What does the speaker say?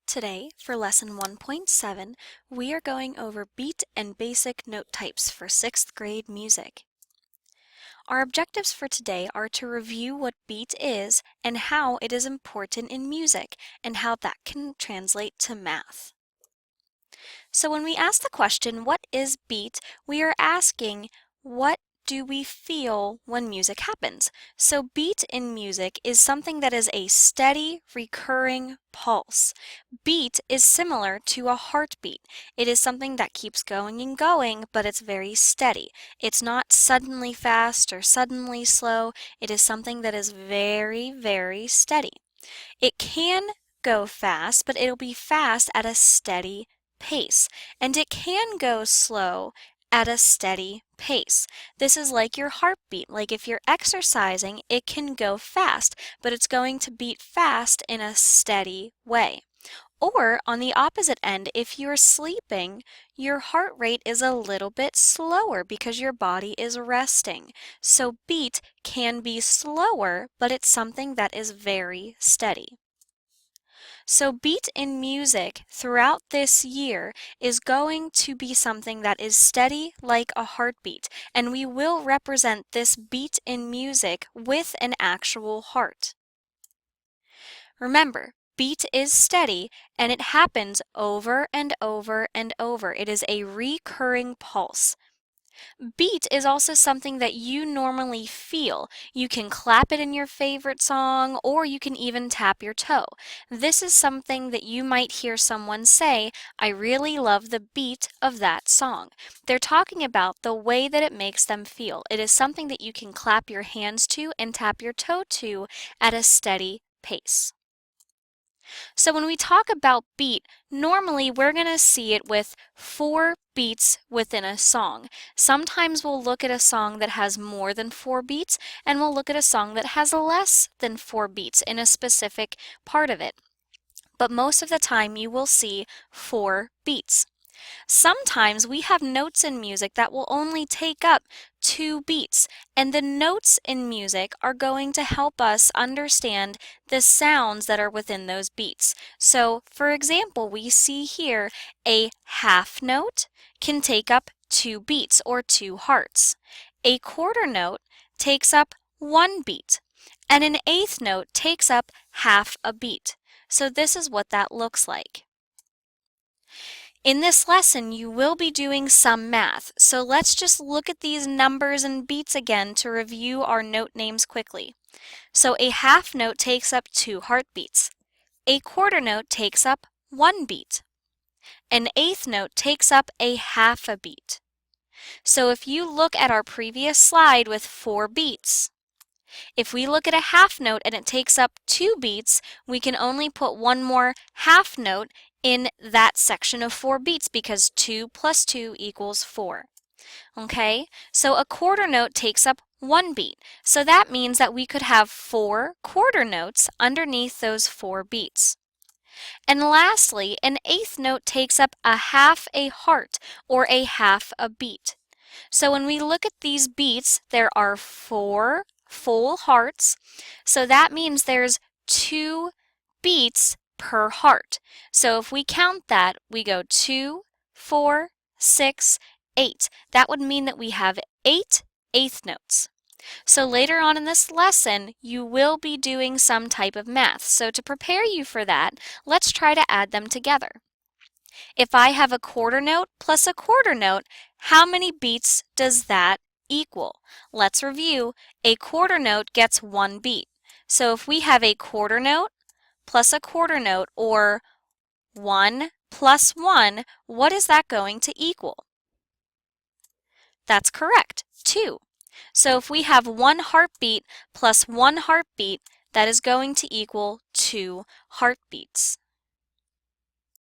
Today, for Lesson 1.7, we are going over beat and basic note types for 6th grade music. Our objectives for today are to review what beat is and how it is important in music and how that can translate to math. So when we ask the question, what is beat, we are asking, what do we feel when music happens? So beat in music is something that is a steady, recurring pulse. Beat is similar to a heartbeat. It is something that keeps going and going, but it's very steady. It's not suddenly fast or suddenly slow. It is something that is very, very steady. It can go fast, but it'll be fast at a steady pace, and it can go slow at a steady pace. This is like your heartbeat. Like if you're exercising, it can go fast, but it's going to beat fast in a steady way. Or on the opposite end, if you're sleeping, your heart rate is a little bit slower because your body is resting. So beat can be slower, but it's something that is very steady. So beat in music throughout this year is going to be something that is steady like a heartbeat, and we will represent this beat in music with an actual heart. Remember, beat is steady and it happens over and over and over. It is a recurring pulse. Beat is also something that you normally feel. You can clap it in your favorite song, or you can even tap your toe. This is something that you might hear someone say, I really love the beat of that song. They're talking about the way that it makes them feel. It is something that you can clap your hands to and tap your toe to at a steady pace. So when we talk about beat, normally we're going to see it with 4 beats within a song. Sometimes we'll look at a song that has more than 4 beats, and we'll look at a song that has less than 4 beats in a specific part of it. But most of the time you will see 4 beats. Sometimes we have notes in music that will only take up 2 beats, and the notes in music are going to help us understand the sounds that are within those beats. So, for example, we see here a half note can take up 2 beats or 2 hearts. A quarter note takes up 1 beat, and an eighth note takes up half a beat. So this is what that looks like. In this lesson, you will be doing some math, so let's just look at these numbers and beats again to review our note names quickly. So a half note takes up 2 heartbeats. A quarter note takes up 1 beat. An eighth note takes up a half a beat. So if you look at our previous slide with 4 beats, if we look at a half note and it takes up 2 beats, we can only put one more half note in that section of 4 beats because 2 plus 2 equals 4. Okay, so a quarter note takes up 1 beat. So that means that we could have 4 quarter notes underneath those 4 beats. And lastly, an eighth note takes up a half a heart or a half a beat. So when we look at these beats, there are 4 full hearts. So that means there's 2 beats per heart. So if we count that, we go 2, 4, 6, 8. That would mean that we have 8 eighth notes. So later on in this lesson, you will be doing some type of math. So to prepare you for that, let's try to add them together. If I have a quarter note plus a quarter note, how many beats does that equal? Let's review. A quarter note gets 1 beat. So if we have a quarter note plus a quarter note, or 1 plus 1, what is that going to equal? That's correct, 2. So if we have 1 heartbeat plus 1 heartbeat, that is going to equal 2 heartbeats.